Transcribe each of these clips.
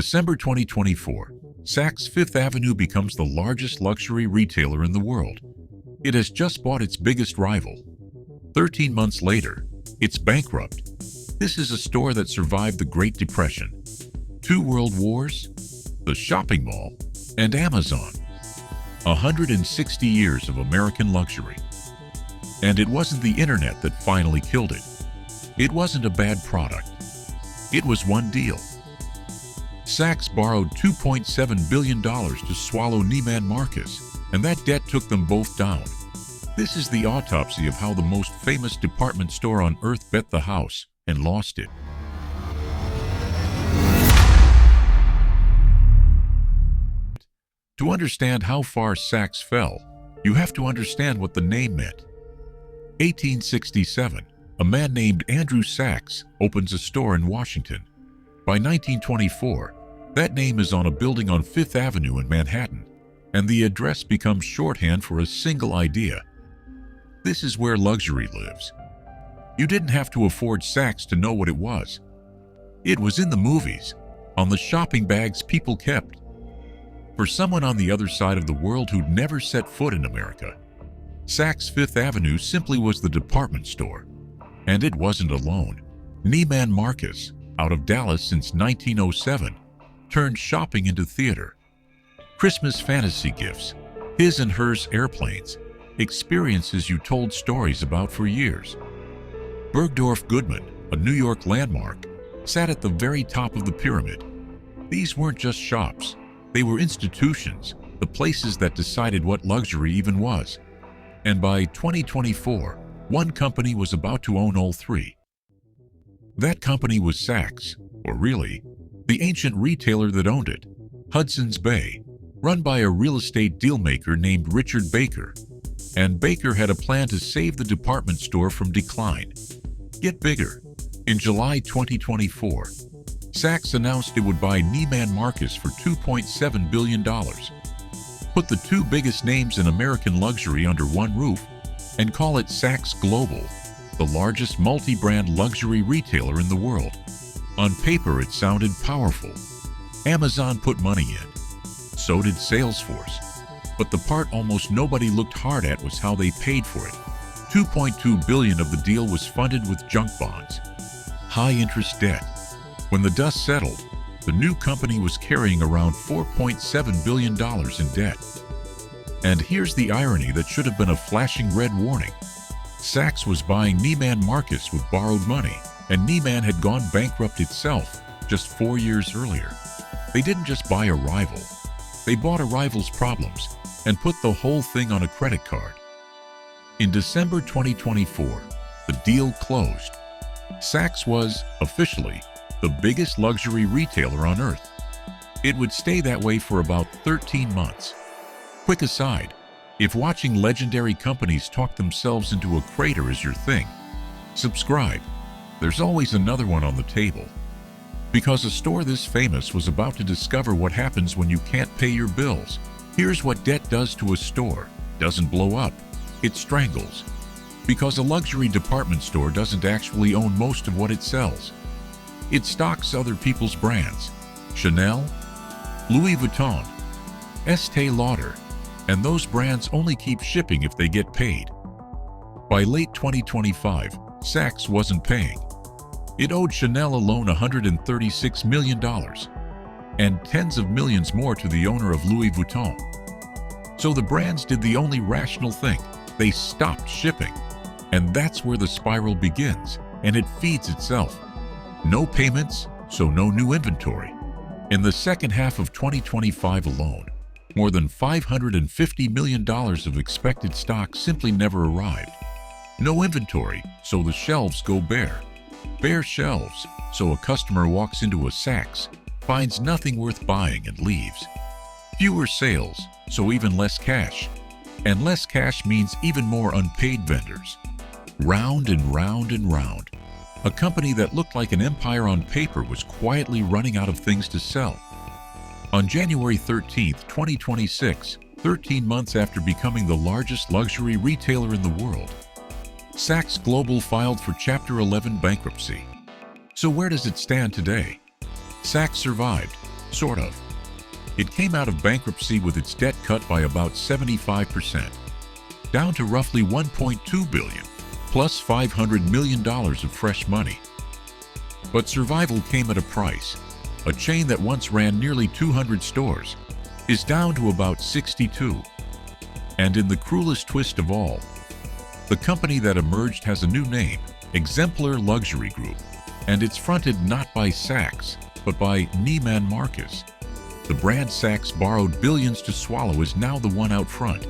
December 2024, Saks Fifth Avenue becomes the largest luxury retailer in the world. It has just bought its biggest rival. 13 months later, it's bankrupt. This is a store that survived the Great Depression, 2 world wars, the shopping mall, and Amazon. 160 years of American luxury. And it wasn't the internet that finally killed it. It wasn't a bad product. It was one deal. Saks borrowed $2.7 billion to swallow Neiman Marcus, and that debt took them both down. This is the autopsy of how the most famous department store on earth bet the house and lost it. To understand how far Saks fell, you have to understand what the name meant. 1867, a man named Andrew Saks opens a store in Washington. By 1924, that name is on a building on Fifth Avenue in Manhattan, and the address becomes shorthand for a single idea. This is where luxury lives. You didn't have to afford Saks to know what it was. It was in the movies, on the shopping bags people kept. For someone on the other side of the world who'd never set foot in America, Saks Fifth Avenue simply was the department store. And it wasn't alone. Neiman Marcus, out of Dallas since 1907, turned shopping into theater. Christmas fantasy gifts, his and hers airplanes, experiences you told stories about for years. Bergdorf Goodman, a New York landmark, sat at the very top of the pyramid. These weren't just shops. They were institutions, the places that decided what luxury even was. And by 2024, one company was about to own all three. That company was Saks, or really, the ancient retailer that owned it, Hudson's Bay, run by a real estate dealmaker named Richard Baker. And Baker had a plan to save the department store from decline. Get bigger. In July 2024, Saks announced it would buy Neiman Marcus for $2.7 billion. Put the 2 biggest names in American luxury under one roof and call it Saks Global, the largest multi-brand luxury retailer in the world. On paper, it sounded powerful. Amazon put money in. So did Salesforce. But the part almost nobody looked hard at was how they paid for it. $2.2 billion of the deal was funded with junk bonds, high-interest debt. When the dust settled, the new company was carrying around $4.7 billion in debt. And here's the irony that should have been a flashing red warning. Saks was buying Neiman Marcus with borrowed money, and Neiman had gone bankrupt itself just 4 years earlier. They didn't just buy a rival. They bought a rival's problems and put the whole thing on a credit card. In December 2024, the deal closed. Saks was, officially, the biggest luxury retailer on earth. It would stay that way for about 13 months. Quick aside, if watching legendary companies talk themselves into a crater is your thing, subscribe. There's always another one on the table. Because a store this famous was about to discover what happens when you can't pay your bills. Here's what debt does to a store. Doesn't blow up, it strangles. Because a luxury department store doesn't actually own most of what it sells. It stocks other people's brands, Chanel, Louis Vuitton, Estée Lauder, and those brands only keep shipping if they get paid. By late 2025, Saks wasn't paying. It owed Chanel alone $136 million, and tens of millions more to the owner of Louis Vuitton. So the brands did the only rational thing. They stopped shipping. And that's where the spiral begins, and it feeds itself. No payments, so no new inventory. In the second half of 2025 alone, more than $550 million of expected stock simply never arrived. No inventory, so the shelves go bare. Bare shelves, so a customer walks into a Saks, finds nothing worth buying and leaves. Fewer sales, so even less cash. And less cash means even more unpaid vendors. Round and round and round. A company that looked like an empire on paper was quietly running out of things to sell. On January 13, 2026, 13 months after becoming the largest luxury retailer in the world, Saks Global filed for Chapter 11 bankruptcy. So where does it stand today? Saks survived, Sort of. It came out of bankruptcy with its debt cut by about 75%, down to roughly $1.2 billion, plus $500 million of fresh money. But survival came at a price. A chain that once ran nearly 200 stores is down to about 62. And in the cruelest twist of all, the company that emerged has a new name, Exemplar Luxury Group, and it's fronted not by Saks, but by Neiman Marcus. The brand Saks borrowed billions to swallow is now the one out front.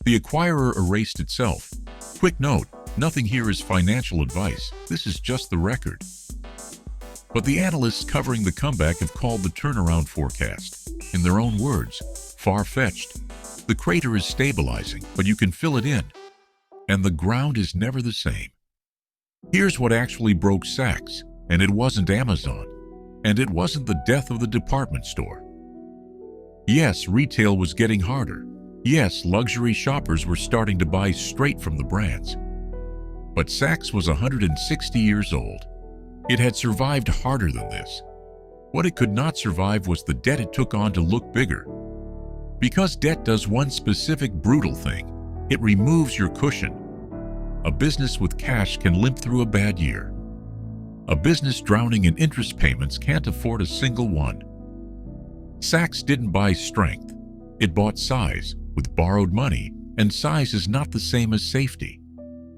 The acquirer erased itself. Quick note, nothing here is financial advice. This is just the record. But the analysts covering the comeback have called the turnaround forecast, in their own words, far-fetched. The crater is stabilizing, but you can fill it in. And the ground is never the same. Here's what actually broke Saks, and it wasn't Amazon. And it wasn't the death of the department store. Yes, retail was getting harder. Yes, luxury shoppers were starting to buy straight from the brands. But Saks was 160 years old. It had survived harder than this. What it could not survive was the debt it took on to look bigger. Because debt does one specific brutal thing. It removes your cushion. A business with cash can limp through a bad year. A business drowning in interest payments can't afford a single one. Saks didn't buy strength. It bought size with borrowed money, and size is not the same as safety.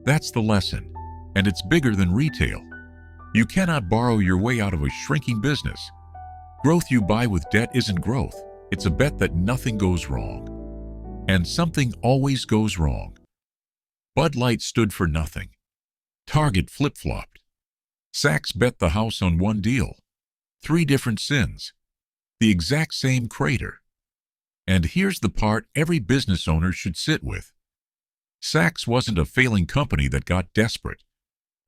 That's the lesson, and it's bigger than retail. You cannot borrow your way out of a shrinking business. Growth you buy with debt isn't growth. It's a bet that nothing goes wrong. And something always goes wrong. Bud Light stood for nothing. Target flip-flopped. Saks bet the house on one deal. 3 different sins. The exact same crater. And here's the part every business owner should sit with. Saks wasn't a failing company that got desperate.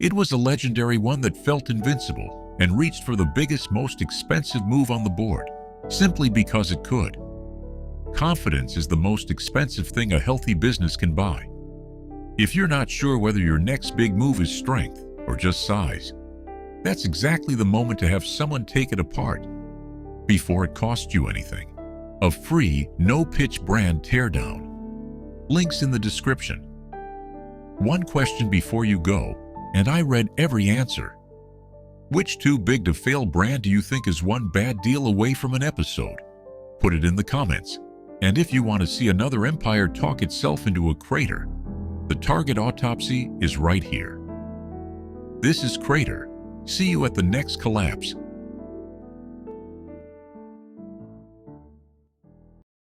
It was a legendary one that felt invincible and reached for the biggest, most expensive move on the board, simply because it could. Confidence is the most expensive thing a healthy business can buy. If you're not sure whether your next big move is strength or just size, that's exactly the moment to have someone take it apart before it costs you anything. A free, no-pitch brand teardown. Links in the description. One question before you go, and I read every answer. Which too big to fail brand do you think is one bad deal away from an episode? Put it in the comments. And if you want to see another empire talk itself into a crater, the Target autopsy is right here. This is Crater. See you at the next collapse.